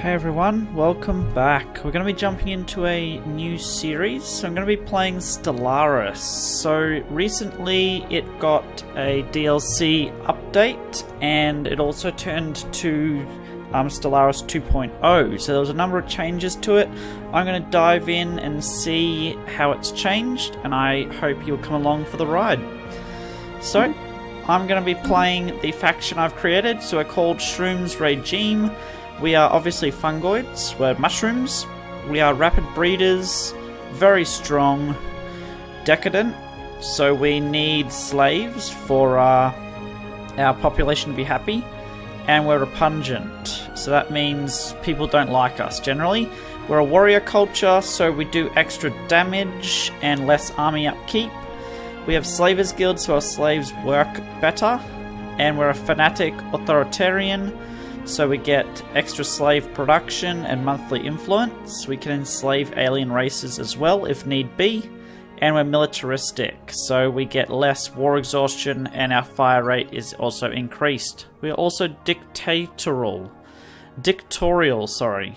Hey everyone, welcome back. We're going to be jumping into a new series. So I'm going to be playing Stellaris. So recently it got a DLC update and it also turned to Stellaris 2.0. So there was a number of changes to it. I'm going to dive in and see how it's changed, and I hope you'll come along for the ride. So I'm going to be playing the faction I've created. So we're called Shrooms Regime. We are obviously fungoids, we're mushrooms, we are rapid breeders, very strong, decadent, so we need slaves for our population to be happy, and we're repugnant, so that means people don't like us generally. We're a warrior culture, so we do extra damage and less army upkeep. We have slavers guilds, so our slaves work better, and we're a fanatic authoritarian, so we get extra slave production and monthly influence. We can enslave alien races as well if need be. And we're militaristic, so we get less war exhaustion and our fire rate is also increased. We are also dictatorial, sorry.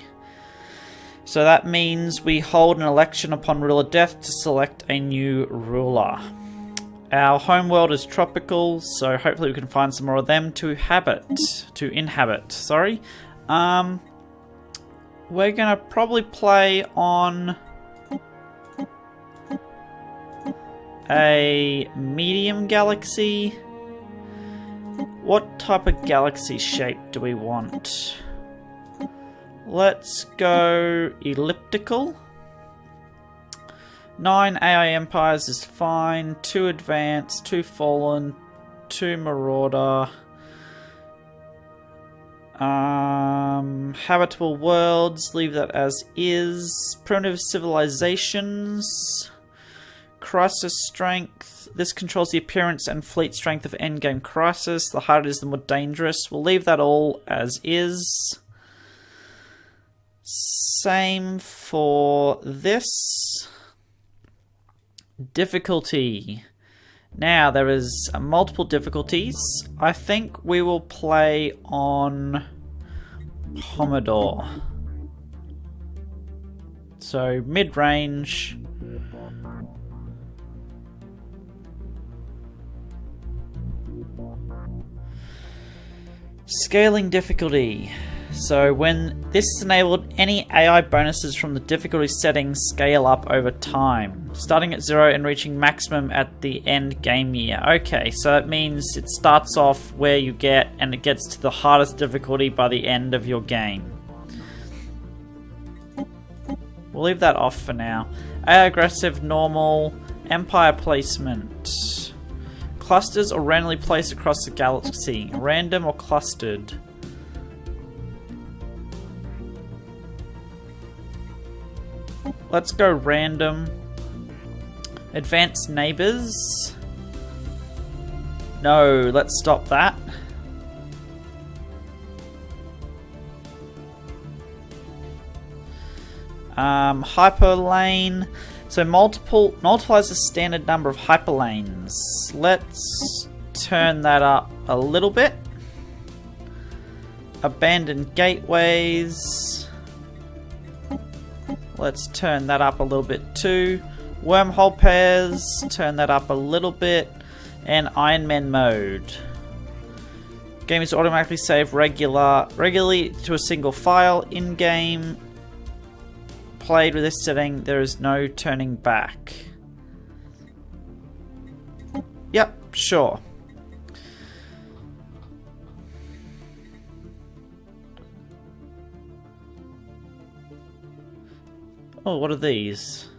So that means we hold an election upon ruler death to select a new ruler. Our homeworld is tropical, so hopefully we can find some more of them to inhabit. Sorry. We're gonna probably play on a medium galaxy. What type of galaxy shape do we want? Let's go elliptical. 9 AI empires is fine, 2 advanced, 2 fallen, 2 marauder. Habitable worlds, leave that as is. Primitive civilizations. Crisis strength. This controls the appearance and fleet strength of endgame crisis. The harder it is, the more dangerous. We'll leave that all as is. Same for this. Difficulty. Now there is multiple difficulties. I think we will play on Commodore. So mid-range. Scaling difficulty. So when this is enabled, any AI bonuses from the difficulty settings scale up over time, starting at 0 and reaching maximum at the end game year. Okay, so that means it starts off where you get, and it gets to the hardest difficulty by the end of your game. We'll leave that off for now. AI aggressive, normal, empire placement. Clusters or randomly placed across the galaxy, random or clustered. Let's go random. Advanced neighbors. No, let's stop that. Hyperlane. So multiplies the standard number of hyperlanes. Let's turn that up a little bit. Abandoned gateways. Let's turn that up a little bit too. Wormhole pairs, turn that up a little bit. And Iron Man mode. Game is automatically saved regularly to a single file. In-game, played with this setting, there is no turning back. Yep, sure. Oh, what are these?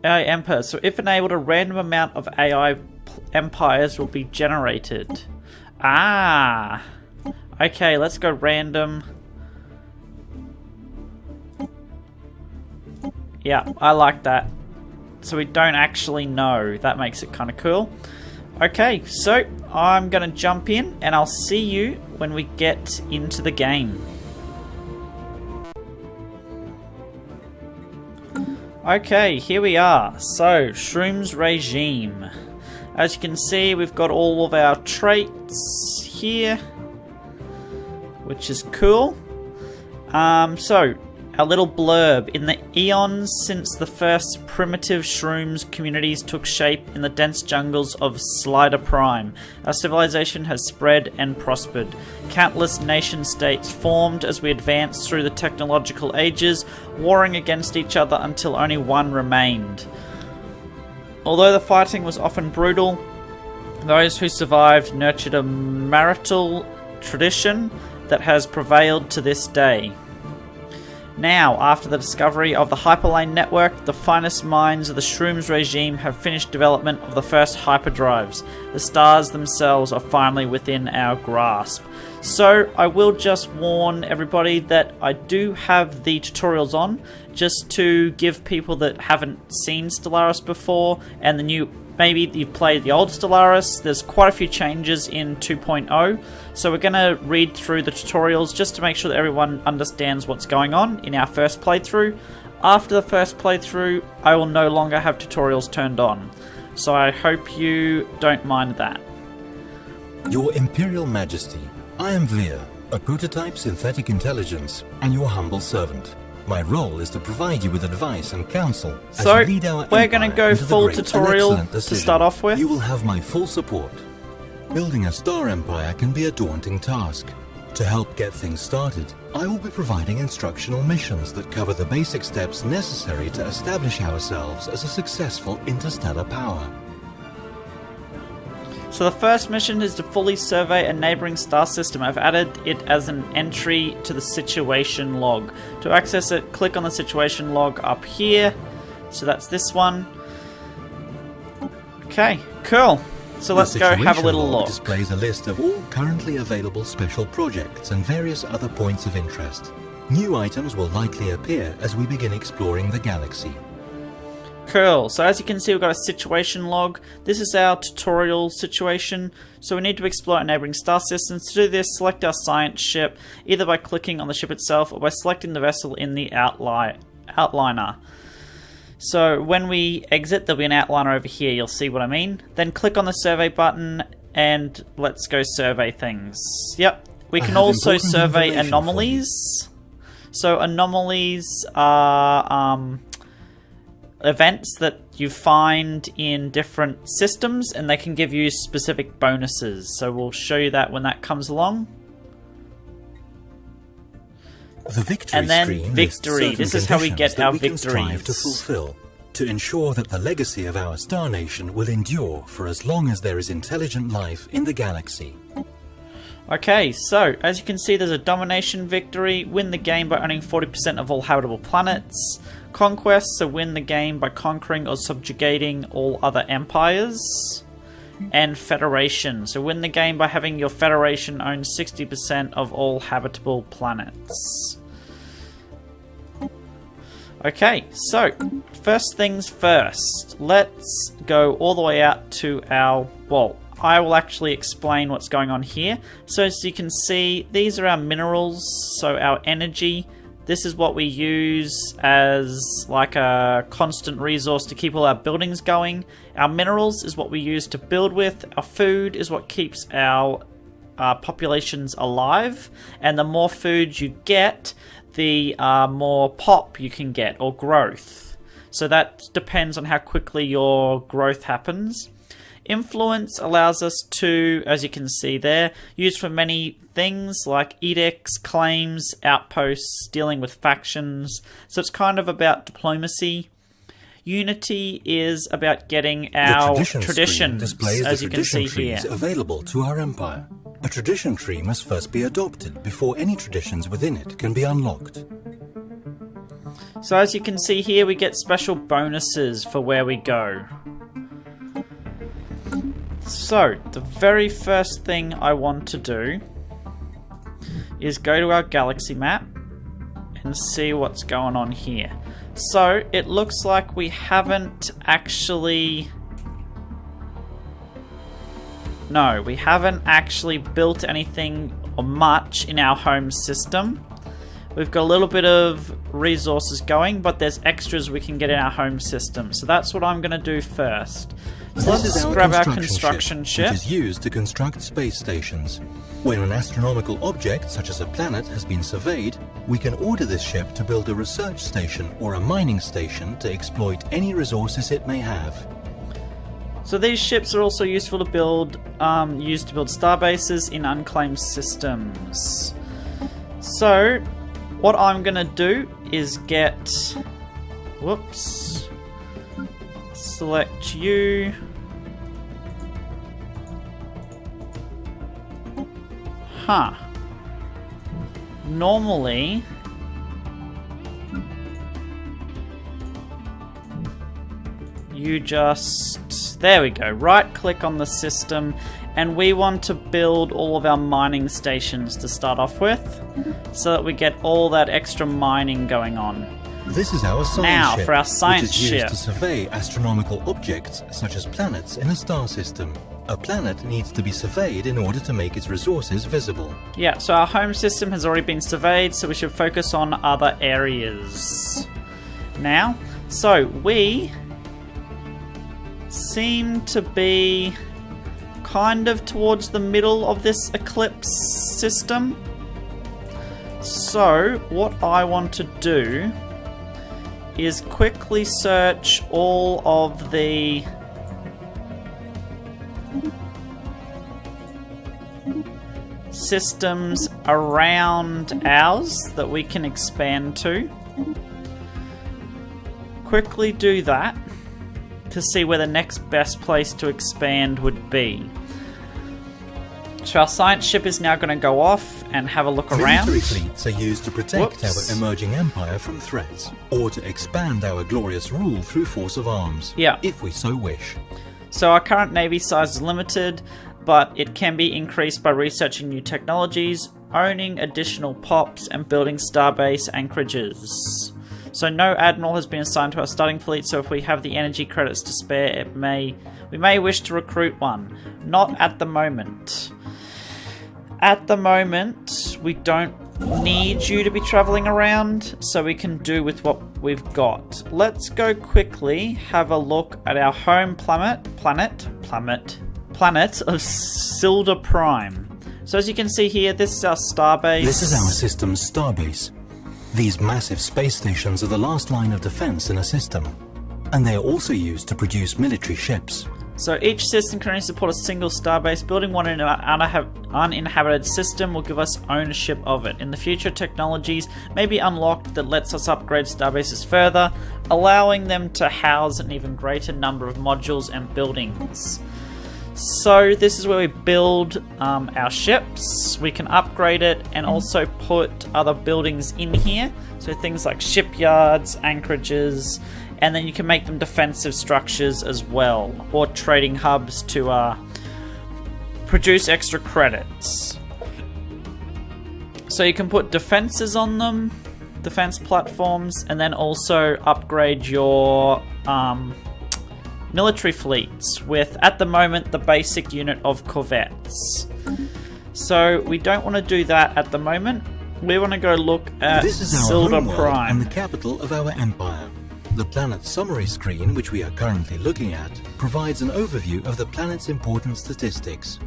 AI empires. So if enabled, a random amount of AI empires will be generated. Ah! Okay, let's go random. Yeah, I like that. So we don't actually know. That makes it kind of cool. Okay, so I'm going to jump in and I'll see you when we get into the game. Okay, here we are. So, Shrooms Regime. As you can see, we've got all of our traits here, which is cool. So, a little blurb. In the eons since the first primitive shrooms communities took shape in the dense jungles of Slider Prime, our civilization has spread and prospered. Countless nation-states formed as we advanced through the technological ages, warring against each other until only one remained. Although the fighting was often brutal, those who survived nurtured a marital tradition that has prevailed to this day. Now, after the discovery of the Hyperlane network, the finest minds of the Shrooms regime have finished development of the first Hyperdrives. The stars themselves are finally within our grasp. So, I will just warn everybody that I do have the tutorials on, just to give people that haven't seen Stellaris before, and the new, maybe you've played the old Stellaris. There's quite a few changes in 2.0, so we're going to read through the tutorials just to make sure that everyone understands what's going on in our first playthrough. After the first playthrough, I will no longer have tutorials turned on, so I hope you don't mind that. Your Imperial Majesty, I am Veer, a prototype synthetic intelligence, and your humble servant. My role is to provide you with advice and counsel as so, you lead our we're going to go full tutorial to start off with. You will have my full support. Building a star empire can be a daunting task. To help get things started, I will be providing instructional missions that cover the basic steps necessary to establish ourselves as a successful interstellar power. So the first mission is to fully survey a neighboring star system. I've added it as an entry to the situation log. To access it, click on the situation log up here. So that's this one. Okay, cool. So let's go have a little look. The situation log displays a list of all currently available special projects and various other points of interest. New items will likely appear as we begin exploring the galaxy. Cool. So as you can see, we've got a situation log. This is our tutorial situation. So we need to explore our neighboring star systems. To do this, select our science ship, either by clicking on the ship itself or by selecting the vessel in the outliner. So when we exit, there'll be an outliner over here. You'll see what I mean. Then click on the survey button and let's go survey things. Yep. We can also survey anomalies. So anomalies are events that you find in different systems, and they can give you specific bonuses. So we'll show you that when that comes along. The victory and then screen victory. This is how we get our victories. To fulfill, to ensure that the legacy of our star nation will endure for as long as there is intelligent life in the galaxy. Okay, so as you can see, there's a Domination Victory. Win the game by owning 40% of all habitable planets. Conquest, so win the game by conquering or subjugating all other empires. And Federation, so win the game by having your Federation own 60% of all habitable planets. Okay, so first things first, let's go all the way out to our, well, I will actually explain what's going on here. So as you can see, these are our minerals, so our energy. This is what we use as like a constant resource to keep all our buildings going. Our minerals is what we use to build with. Our food is what keeps our populations alive. And the more food you get, the more pop you can get, or growth. So that depends on how quickly your growth happens. Influence allows us to, as you can see there, use for many things like edicts, claims, outposts, dealing with factions. So it's kind of about diplomacy. Unity is about getting our traditions, as you can see here. Available to our empire. A tradition tree must first be adopted before any traditions within it can be unlocked. So as you can see here, we get special bonuses for where we go. So, the very first thing I want to do is go to our galaxy map and see what's going on here. So, it looks like we haven't actually... No, we haven't actually built anything or much in our home system. We've got a little bit of resources going, but there's extras we can get in our home system. So that's what I'm going to do first. Let's grab our construction ship. Which is used to construct space stations. When an astronomical object, such as a planet, has been surveyed, we can order this ship to build a research station or a mining station to exploit any resources it may have. So these ships are also useful to build, used to build starbases in unclaimed systems. So, what I'm gonna do is get... Whoops. Select you. Huh. Normally... You just... There we go. Right click on the system, and we want to build all of our mining stations to start off with, so that we get all that extra mining going on. This is our science now, ship, for our science which is used ship. to survey astronomical objects such as planets in a star system. A planet needs to be surveyed in order to make its resources visible. Yeah, so our home system has already been surveyed, so we should focus on other areas now. So we seem to be kind of towards the middle of this eclipse system. So what I want to do is quickly search all of the systems around ours that we can expand to. Quickly do that to see where the next best place to expand would be. So our science ship is now going to go off and have a look around. Military fleets are used to protect Whoops. our emerging empire from threats, or to expand our glorious rule through force of arms, Yeah. if we so wish. So our current navy size is limited, but it can be increased by researching new technologies, owning additional pops, and building starbase anchorages. So no admiral has been assigned to our starting fleet, so if we have the energy credits to spare, we may wish to recruit one. Not at the moment. At the moment, we don't need you to be traveling around, so we can do with what we've got. Let's go quickly have a look at our home planet of Silda Prime. So as you can see here, this is our starbase. This is our system's starbase. These massive space stations are the last line of defense in a system, and they are also used to produce military ships. So each system can only support a single starbase. Building one in an uninhabited system will give us ownership of it. In the future, technologies may be unlocked that lets us upgrade starbases further, allowing them to house an even greater number of modules and buildings. So this is where we build our ships. We can upgrade it and also put other buildings in here. So things like shipyards, anchorages, and then you can make them defensive structures as well, or trading hubs to produce extra credits. So you can put defenses on them, defense platforms, and then also upgrade your military fleets with, at the moment, the basic unit of corvettes. So we don't want to do that at the moment. We want to go look at This is our Silda homeworld Prime. and the capital of our empire. The planet summary screen, which we are currently looking at, provides an overview of the planet's important statistics.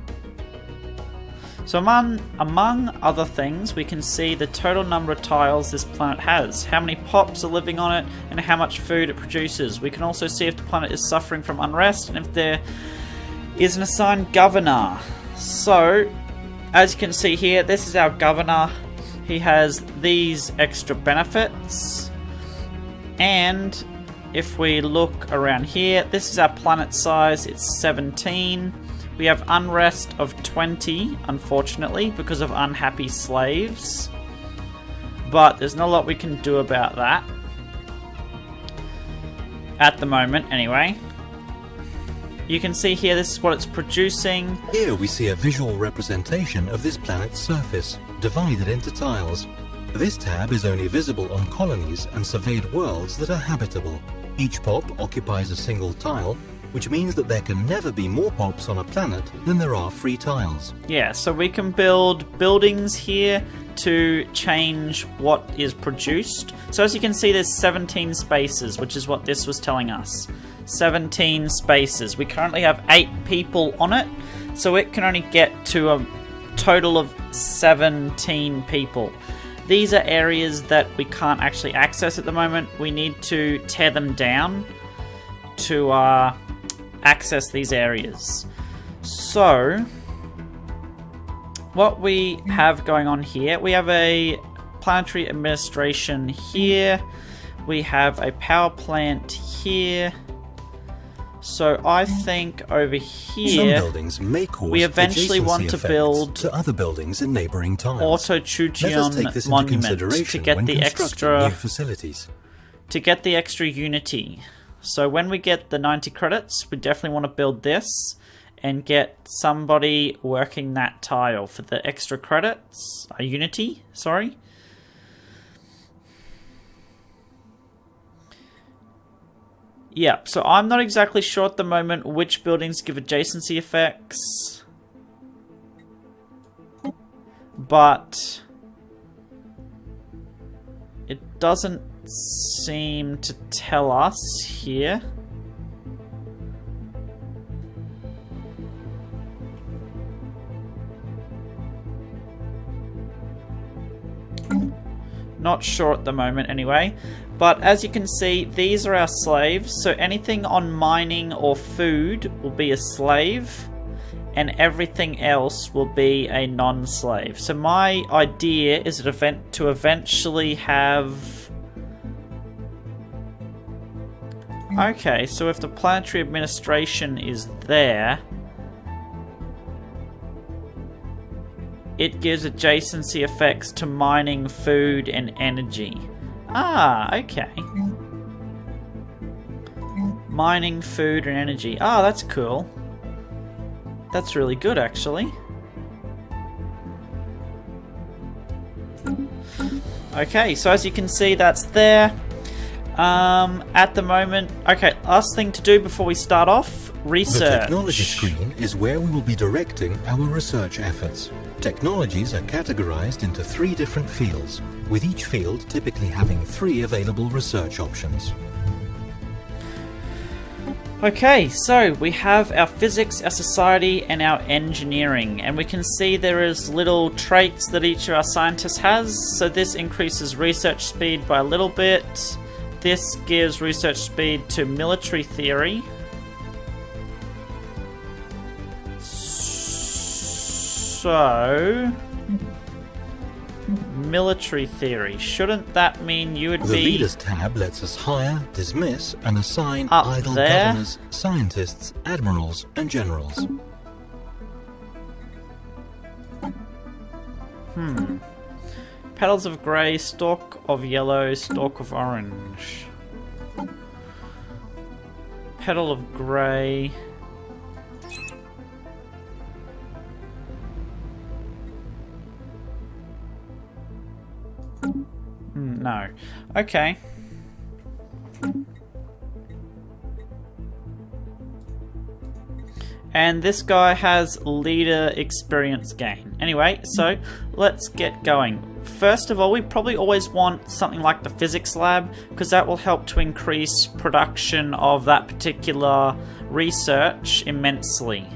So among other things, we can see the total number of tiles this planet has, how many pops are living on it, and how much food it produces. We can also see if the planet is suffering from unrest and if there is an assigned governor. So, as you can see here, this is our governor. He has these extra benefits. And if we look around here, this is our planet size, it's 17. We have unrest of 20, unfortunately, because of unhappy slaves. But there's not a lot we can do about that. At the moment, anyway. You can see here, this is what it's producing. Here we see a visual representation of this planet's surface, divided into tiles. This tab is only visible on colonies and surveyed worlds that are habitable. Each pop occupies a single tile, which means that there can never be more pops on a planet than there are free tiles. Yeah, so we can build buildings here to change what is produced. So as you can see, there's 17 spaces, which is what this was telling us. 17 spaces. We currently have 8 people on it, so it can only get to a total of 17 people. These are areas that we can't actually access at the moment. We need to tear them down to access these areas. So, what we have going on here, we have a planetary administration here. We have a power plant here. So I think over here, some buildings may cause we eventually want to build to other buildings in neighboring tiles. Autochuchion monument to get the extra new facilities. To get the extra unity. So when we get the 90 credits, we definitely want to build this and get somebody working that tile for the extra credits. Unity, sorry. Yeah, so I'm not exactly sure at the moment which buildings give adjacency effects. But it doesn't seem to tell us here. Not sure at the moment anyway. But as you can see, these are our slaves. So anything on mining or food will be a slave. And everything else will be a non-slave. So my idea is to eventually have... Okay, so if the planetary administration is there... it gives adjacency effects to mining, food, and energy. Ah, okay. Mining, food, and energy. Ah, that's cool. That's really good, actually. Okay, so as you can see, that's there. At the moment... Okay, last thing to do before we start off, research. The technology screen is where we will be directing our research efforts. Technologies are categorized into 3 different fields, with each field typically having 3 available research options. Okay, so we have our physics, our society, and our engineering, and we can see there is little traits that each of our scientists has. So this increases research speed by a little bit. This gives research speed to military theory. So, military theory. Shouldn't that mean you would be... The Leaders tab lets us hire, dismiss, and assign up idle there? governors, scientists, admirals, and generals. Petals of grey, stalk of yellow, stalk of orange. Petal of grey... No. Okay. And this guy has leader experience gain. Anyway, so let's get going. First of all, we probably always want something like the physics lab, because that will help to increase production of that particular research immensely.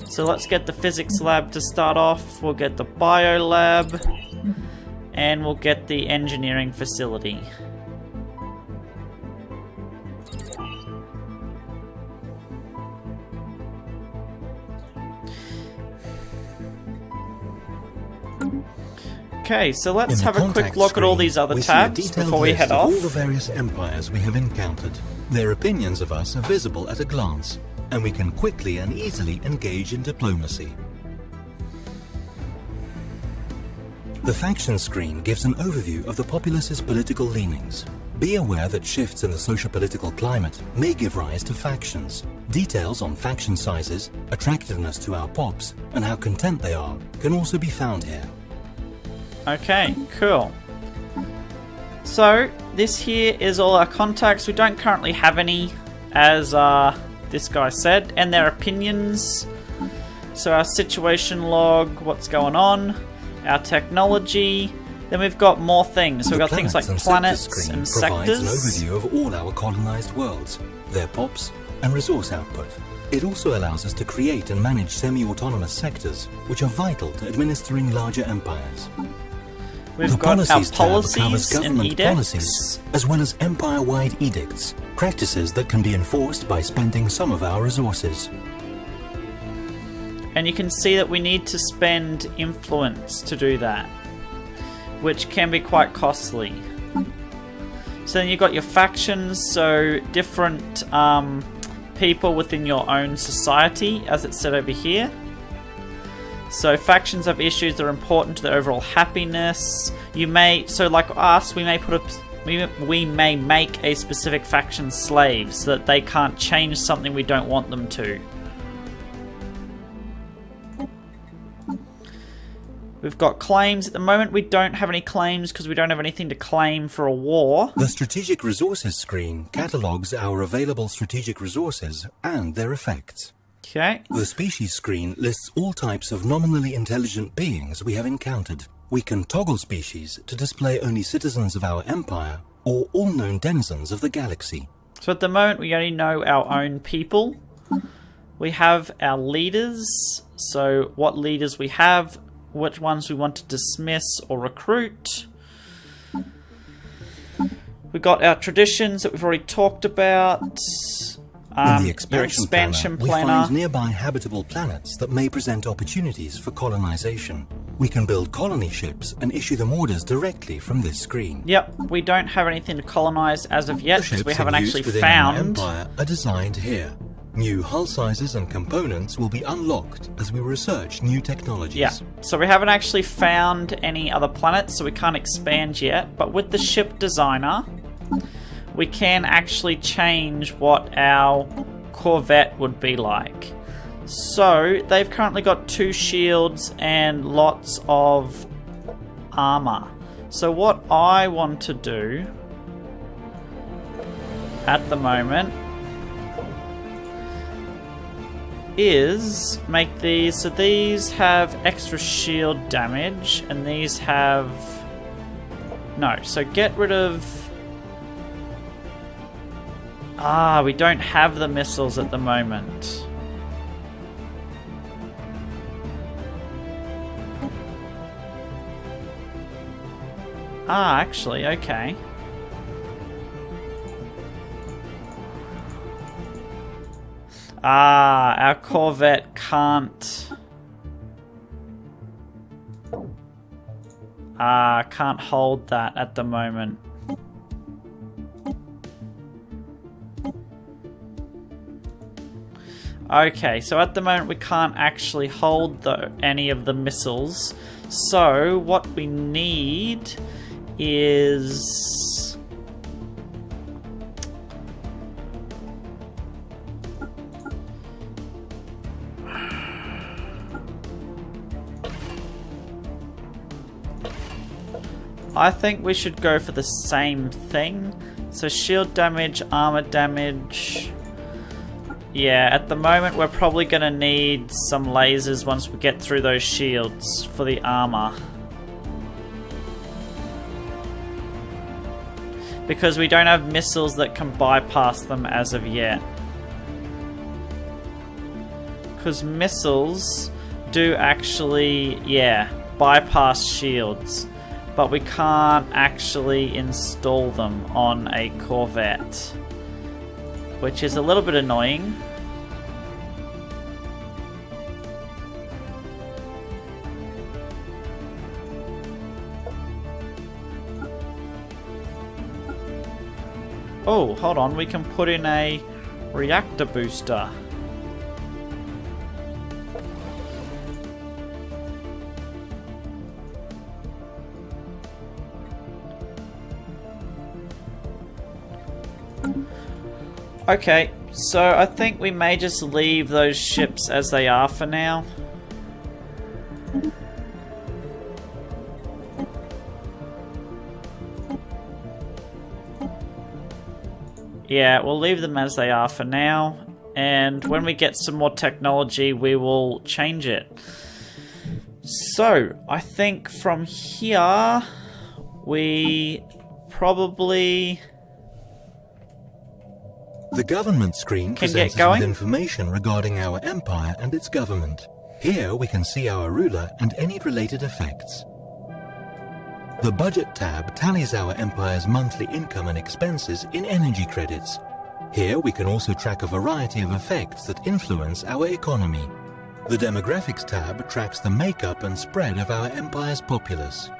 So let's get the physics lab to start off. We'll get the bio lab. And we'll get the engineering facility. Okay, so let's have a quick look at all these other tabs before we head off. All the various empires we have encountered. Their opinions of us are visible at a glance, and we can quickly and easily engage in diplomacy. The faction screen gives an overview of the populace's political leanings. Be aware that shifts in the socio-political climate may give rise to factions. Details on faction sizes, attractiveness to our pops, and how content they are can also be found here. Okay, cool. So, this here is all our contacts. We don't currently have any, as this guy said, and their opinions. So our situation log, what's going on. Our technology. Then we've got more things. So we've got things like planets screen and provides an sectors. overview of all our colonized worlds, their POPs, and resource output. It also allows us to create and manage semi-autonomous sectors, which are vital to administering larger empires. We've got our tab covers policies and government edicts. policies, as well as empire-wide edicts, practices that can be enforced by spending some of our resources. And you can see that we need to spend influence to do that, which can be quite costly. So then you've got your factions, so different people within your own society, as it's said over here. So factions have issues that are important to the overall happiness. You may, so like us, we may we may make a specific faction slave so that they can't change something we don't want them to. We've got claims. At the moment we don't have any claims because we don't have anything to claim for a war. The Strategic Resources screen catalogues our available strategic resources and their effects. Okay. The Species screen lists all types of nominally intelligent beings we have encountered. We can toggle species to display only citizens of our empire or all known denizens of the galaxy. So at the moment we only know our own people. We have our leaders. So what leaders we have, which ones we want to dismiss or recruit. We've got our traditions that we've already talked about. In the your expansion planner, we find nearby habitable planets that may present opportunities for colonization. We can build colony ships and issue them orders directly from this screen. Yep, we don't have anything to colonize as of yet because we haven't actually found. Our empire are designed here. New hull sizes and components will be unlocked as we research new technologies. Yeah, so we haven't actually found any other planets, so we can't expand yet. But with the ship designer, we can actually change what our corvette would be like. So they've currently got 2 shields and lots of armor. So what I want to do at the moment is make these, so these have extra shield damage and these have no, so get rid of we don't have the missiles at the moment. Actually, okay. Our corvette can't hold that at the moment. Okay, so at the moment we can't actually hold any of the missiles. So what we need is I think we should go for the same thing. So shield damage, armor damage. Yeah, at the moment we're probably going to need some lasers once we get through those shields for the armor. Because we don't have missiles that can bypass them as of yet. Because missiles do actually, bypass shields. But we can't actually install them on a corvette. Which is a little bit annoying. Oh, hold on, we can put in a reactor booster. Okay, so I think we may just leave those ships as they are for now. Yeah, we'll leave them as they are for now. And when we get some more technology, we will change it. So, I think from here, we probably... The government screen presents us with information regarding our empire and its government. Here we can see our ruler and any related effects. The budget tab tallies our empire's monthly income and expenses in energy credits. Here we can also track a variety of effects that influence our economy. The demographics tab tracks the makeup and spread of our empire's populace.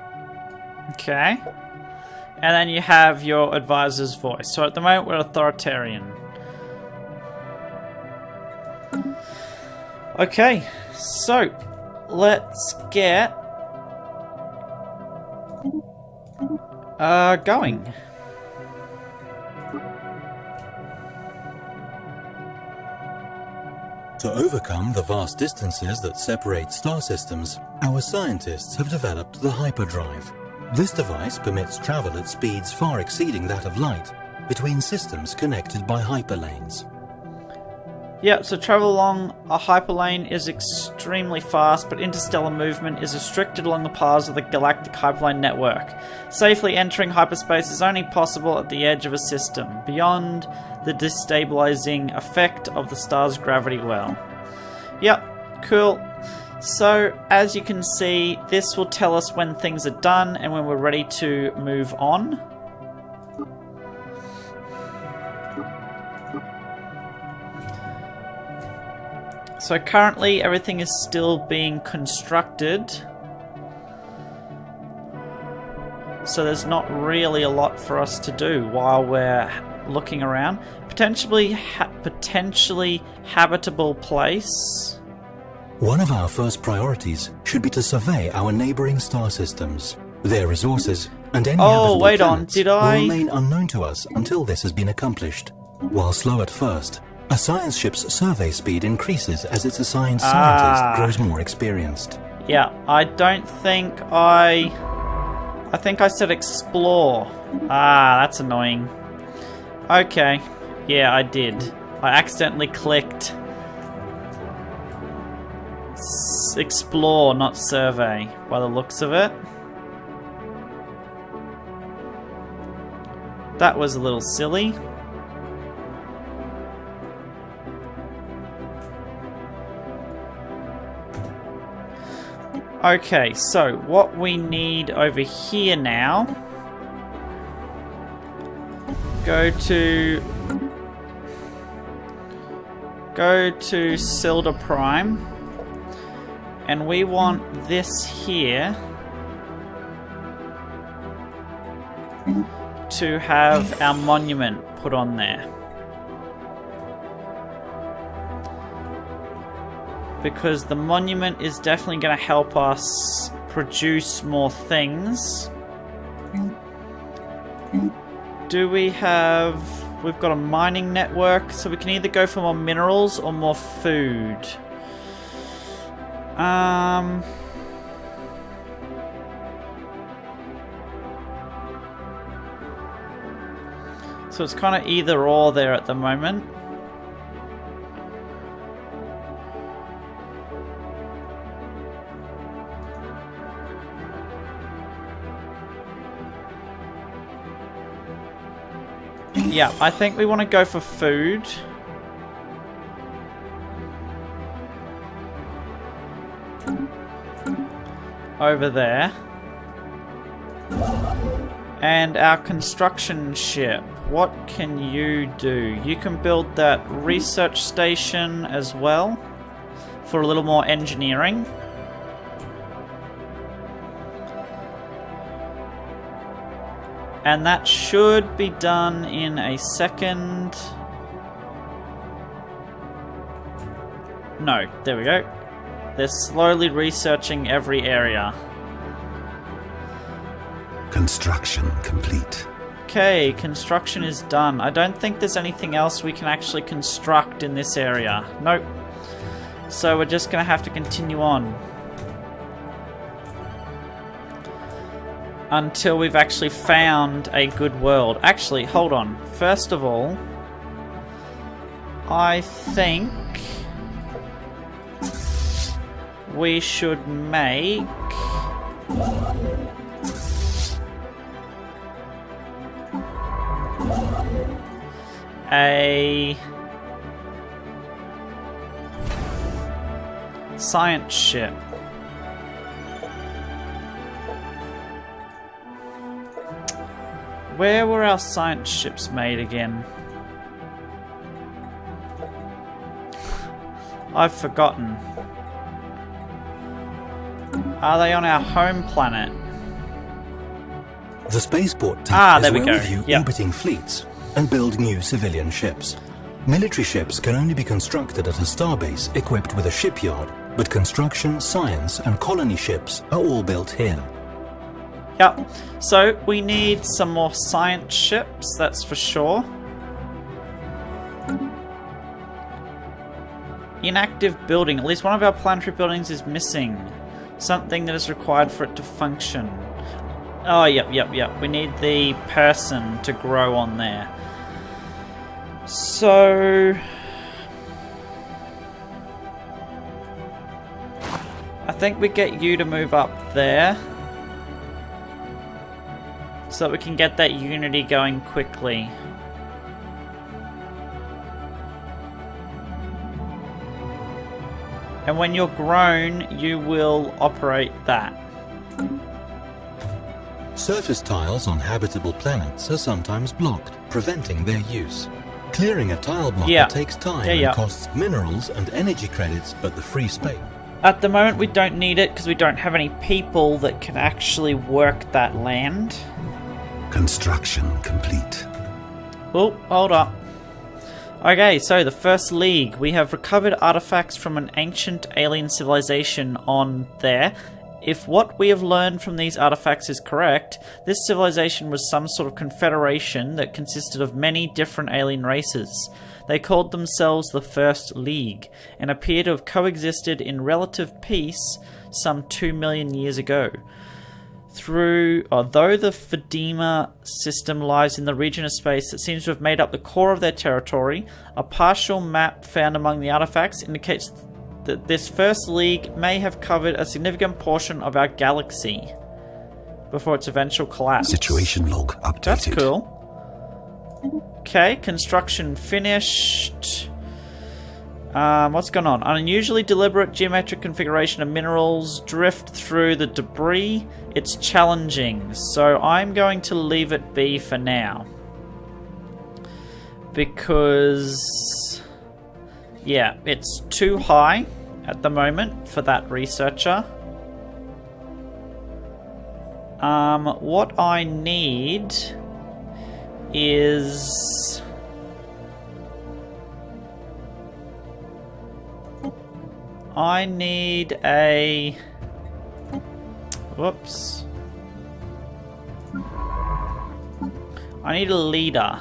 Okay. And then you have your advisor's voice. So at the moment we're authoritarian. Okay, so let's get going. To overcome the vast distances that separate star systems, our scientists have developed the Hyperdrive. This device permits travel at speeds far exceeding that of light between systems connected by hyperlanes. Yeah, so travel along a hyperlane is extremely fast, but interstellar movement is restricted along the paths of the galactic hyperlane network. Safely entering hyperspace is only possible at the edge of a system, beyond the destabilizing effect of the star's gravity well. Yep, cool. So, as you can see, this will tell us when things are done and when we're ready to move on. So currently everything is still being constructed. So there's not really a lot for us to do while we're looking around. Potentially habitable place. One of our first priorities should be to survey our neighboring star systems. Their resources and any habitable planets will remain unknown to us until this has been accomplished. While slow at first, a science ship's survey speed increases as its assigned scientist grows more experienced. Yeah, I don't think I think I said explore. That's annoying. Okay. Yeah, I did. I accidentally clicked explore, not survey, by the looks of it. That was a little silly. Okay, so what we need over here now, go to Silda Prime, and we want this here to have our monument put on there. Because the monument is definitely going to help us produce more things. Do we have... We've got a mining network, so we can either go for more minerals or more food. So it's kind of either or there at the moment. Yeah, I think we want to go for food. Over there. And our construction ship. What can you do? You can build that research station as well. For a little more engineering. And that should be done in a second. No, there we go. They're slowly researching every area. Construction complete. Okay, construction is done. I don't think there's anything else we can actually construct in this area. Nope. So we're just going to have to continue on. Until we've actually found a good world. Actually, hold on. First of all, I think we should make a science ship. Where were our science ships made again? I've forgotten. Are they on our home planet? The spaceport type there is we where go. we view Yep. orbiting fleets and build new civilian ships. Military ships can only be constructed at a starbase equipped with a shipyard, but construction, science, and colony ships are all built here. Yep. So we need some more science ships, that's for sure. Inactive building. At least one of our planetary buildings is missing. Something that is required for it to function. Oh, yep. We need the person to grow on there. So I think we get you to move up there so that we can get that unity going quickly. And when you're grown, you will operate that. Surface tiles on habitable planets are sometimes blocked, preventing their use. Clearing a tile blocker takes time and costs minerals and energy credits, but the free space. At the moment, we don't need it because we don't have any people that can actually work that land. Construction complete. Oh, hold up. Okay, so the First League. We have recovered artifacts from an ancient alien civilization on there. If what we have learned from these artifacts is correct, this civilization was some sort of confederation that consisted of many different alien races. They called themselves the First League, and appear to have coexisted in relative peace some 2 million years ago. Though the Fedima system lies in the region of space that seems to have made up the core of their territory, a partial map found among the artifacts indicates that this First League may have covered a significant portion of our galaxy before its eventual collapse. Situation log updated. That's cool. Okay, construction finished. What's going on? An unusually deliberate geometric configuration of minerals drift through the debris. It's challenging, so I'm going to leave it be for now. Because, yeah, it's too high at the moment for that researcher. What I need is... I need a... Whoops. I need a leader.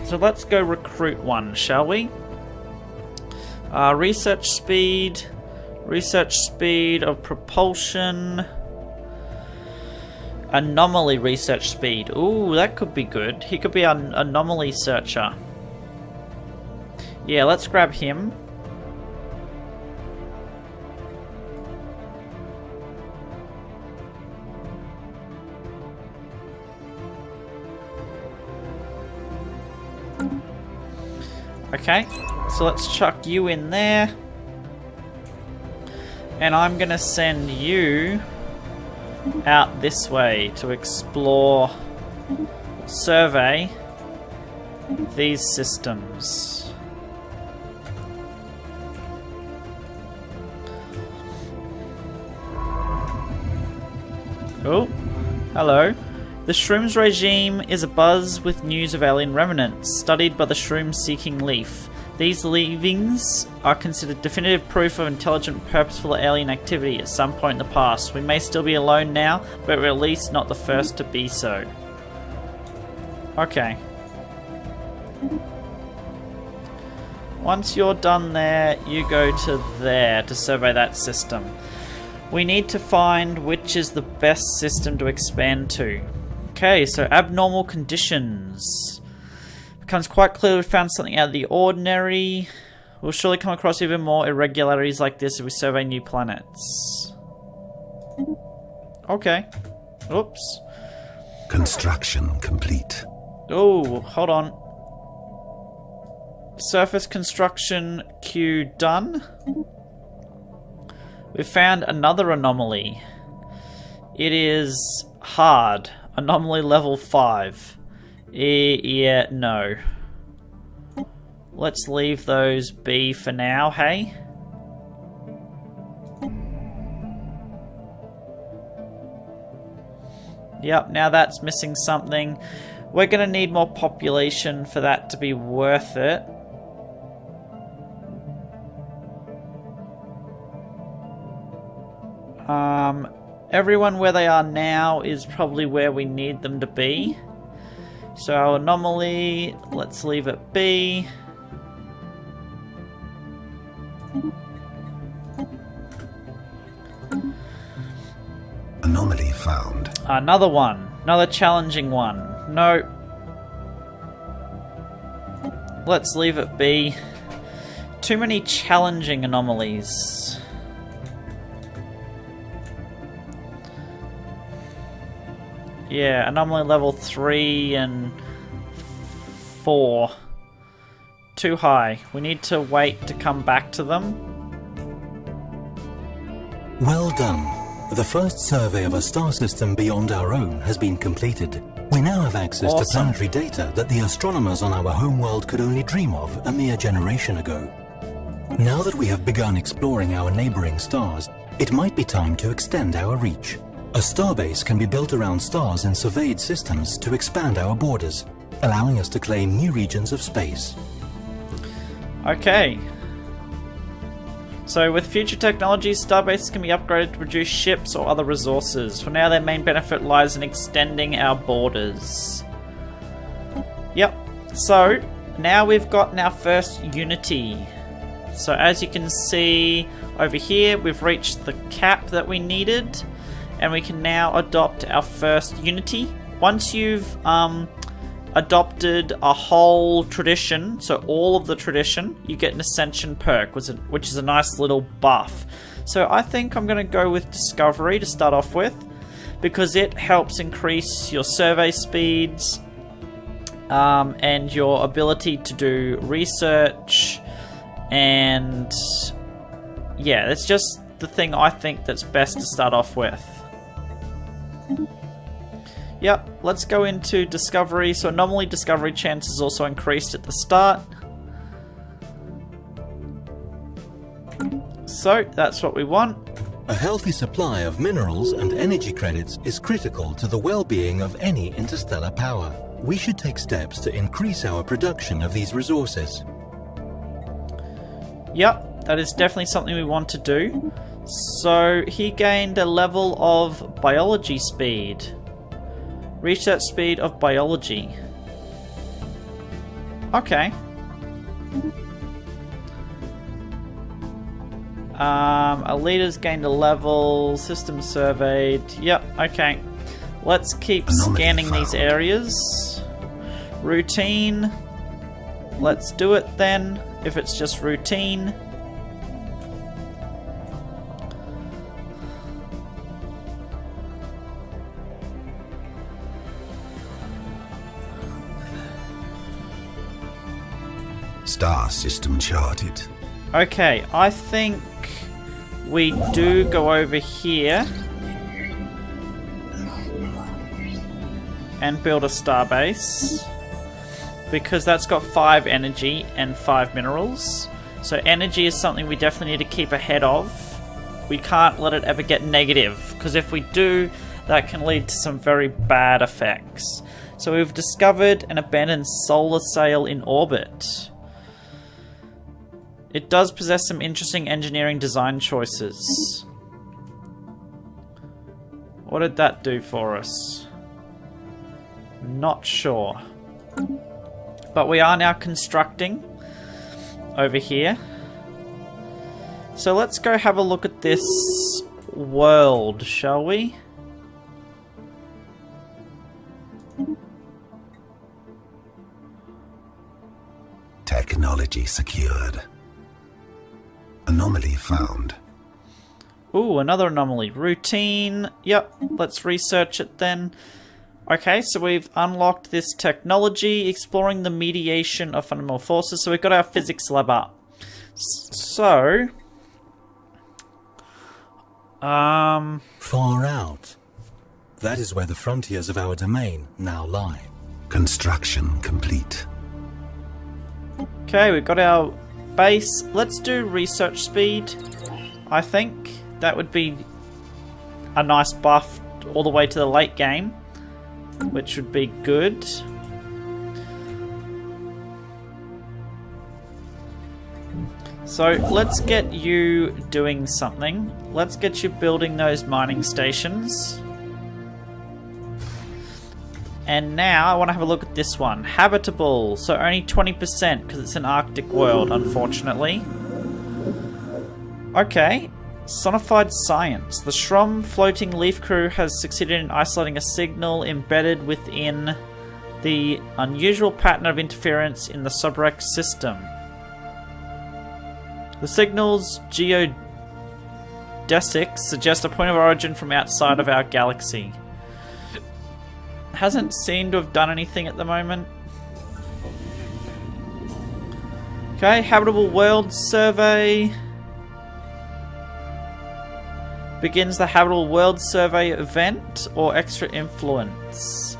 So let's go recruit one, shall we? Research speed of propulsion. Anomaly research speed. Ooh, that could be good. He could be an anomaly searcher. Yeah, let's grab him. Okay, so let's chuck you in there. And I'm gonna send you out this way to explore, survey these systems. Oh, hello. The Shrooms regime is abuzz with news of alien remnants, studied by the Shroom-seeking Leaf. These leavings are considered definitive proof of intelligent, purposeful alien activity at some point in the past. We may still be alone now, but we're at least not the first to be so. Okay. Once you're done there, you go to there to survey that system. We need to find which is the best system to expand to. Okay, so abnormal conditions. Becomes quite clear we found something out of the ordinary. We'll surely come across even more irregularities like this as we survey new planets. Okay. Oops. Construction complete. Oh, hold on. Surface construction queue done. We found another anomaly. It is hard. Anomaly level 5. Yeah, no. Let's leave those be for now, hey? Yep, now that's missing something. We're going to need more population for that to be worth it. Everyone where they are now is probably where we need them to be. So our anomaly, let's leave it be. Anomaly found. Another one. Another challenging one. No. Let's leave it be. Too many challenging anomalies. Yeah, anomaly level 3 and 4. Too high. We need to wait to come back to them. Well done. The first survey of a star system beyond our own has been completed. We now have access to planetary data that the astronomers on our homeworld could only dream of a mere generation ago. Now that we have begun exploring our neighboring stars, it might be time to extend our reach. A starbase can be built around stars in surveyed systems to expand our borders, allowing us to claim new regions of space. Okay. So with future technologies, starbases can be upgraded to produce ships or other resources. For now, their main benefit lies in extending our borders. Yep. So now we've gotten our first unity. So as you can see over here, we've reached the cap that we needed. And we can now adopt our first unity. Once you've adopted a whole tradition, so all of the tradition, you get an Ascension perk, which is a nice little buff. So I think I'm going to go with Discovery to start off with, because it helps increase your survey speeds and your ability to do research. And yeah, it's just the thing I think that's best to start off with. Yep, let's go into Discovery. So anomaly discovery chance is also increased at the start. So that's what we want. A healthy supply of minerals and energy credits is critical to the well-being of any interstellar power. We should take steps to increase our production of these resources. Yep, that is definitely something we want to do. So he gained a level of biology speed. Research speed of biology. Okay. A leader's gained a level. System surveyed. Yep, okay. Let's keep scanning these areas. Routine. Let's do it then, if it's just routine. Star system charted. Okay, I think we do go over here and build a starbase, because that's got 5 energy and 5 minerals. So energy is something we definitely need to keep ahead of. We can't let it ever get negative, because if we do, that can lead to some very bad effects. So we've discovered an abandoned solar sail in orbit. It does possess some interesting engineering design choices. What did that do for us? Not sure. But we are now constructing over here. So let's go have a look at this world, shall we? Technology secured. Anomaly found. Ooh, another anomaly. Routine. Yep, let's research it then. Okay, so we've unlocked this technology, exploring the mediation of fundamental forces. So we've got our physics lab up. So... Far out. That is where the frontiers of our domain now lie. Construction complete. Okay, we've got our base. Let's do research speed. I think that would be a nice buff all the way to the late game, which would be good. So let's get you doing something. Let's get you building those mining stations. And now I want to have a look at this one. Habitable. So only 20% because it's an Arctic world, unfortunately. Okay. Sonified science. The Shrom floating leaf crew has succeeded in isolating a signal embedded within the unusual pattern of interference in the Subrex system. The signal's geodesics suggest a point of origin from outside of our galaxy. Hasn't seemed to have done anything at the moment. Okay, Habitable World Survey. Begins the Habitable World Survey event or extra influence.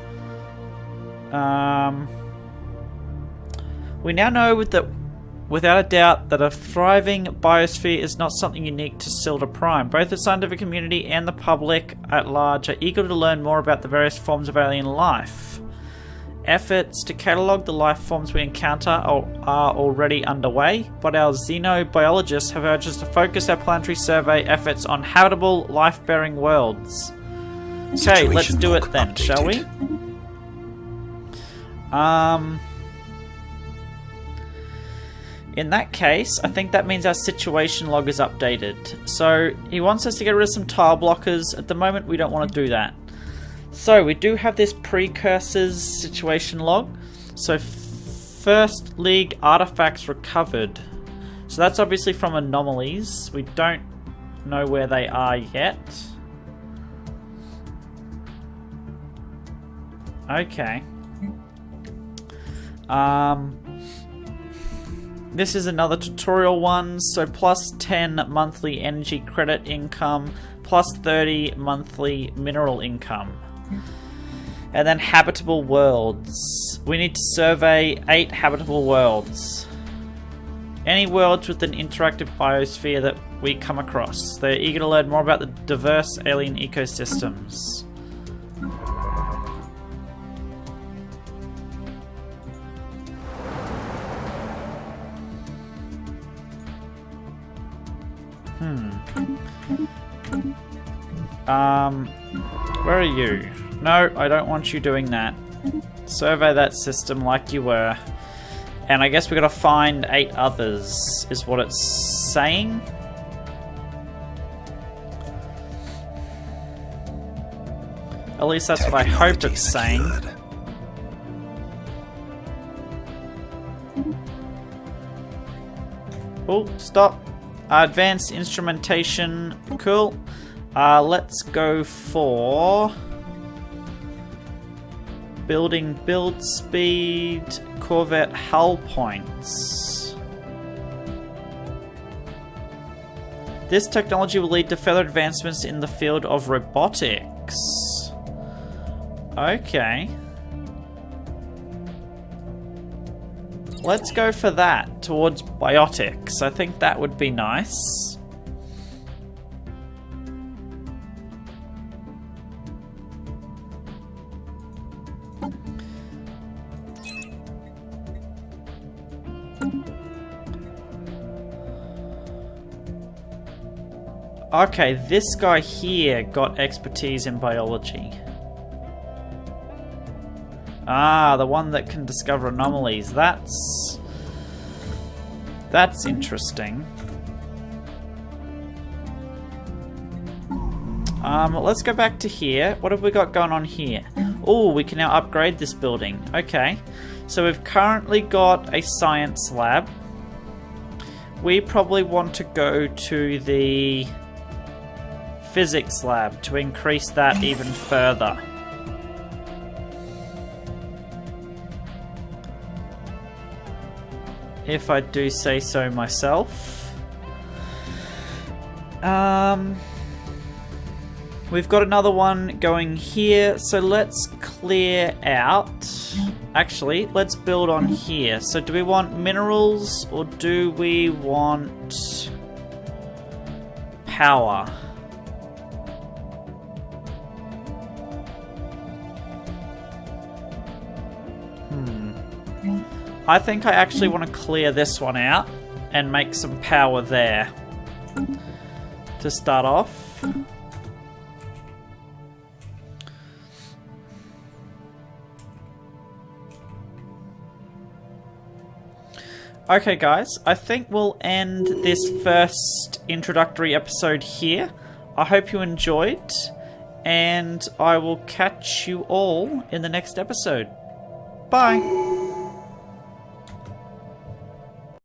We now know without a doubt that a thriving biosphere is not something unique to Silda Prime. Both the scientific community and the public at large are eager to learn more about the various forms of alien life. Efforts to catalogue the life forms we encounter are already underway, but our xenobiologists have urged us to focus our planetary survey efforts on habitable, life-bearing worlds. Okay, let's do it then, shall we? In that case, I think that means our situation log is updated. So, he wants us to get rid of some tile blockers. At the moment, we don't want to do that. So, we do have this precursors situation log. So, first league artifacts recovered. So, that's obviously from anomalies. We don't know where they are yet. Okay. This is another tutorial one, so plus 10 monthly energy credit income, plus 30 monthly mineral income. And then habitable worlds. We need to survey 8 habitable worlds. Any worlds with an interactive biosphere that we come across. They're eager to learn more about the diverse alien ecosystems. Where are you? No, I don't want you doing that. Survey that system like you were. And I guess we gotta find 8 others, is what it's saying. At least that's what I hope it's saying. Oh, stop. Advanced instrumentation. Cool. Let's go for building build speed, Corvette hull points. This technology will lead to further advancements in the field of robotics. Okay. Let's go for that, towards biotics. I think that would be nice. Okay, this guy here got expertise in biology. Ah, the one that can discover anomalies. That's interesting. Let's go back to here. What have we got going on here? Oh, we can now upgrade this building. Okay. So we've currently got a science lab. We probably want to go to the physics lab to increase that even further. if I do say so myself. We've got another one going here, so let's clear out. Actually, let's build on here. So do we want minerals or do we want power? I think I actually want to clear this one out and make some power there to start off. Okay guys, I think we'll end this first introductory episode here. I hope you enjoyed, and I will catch you all in the next episode. Bye!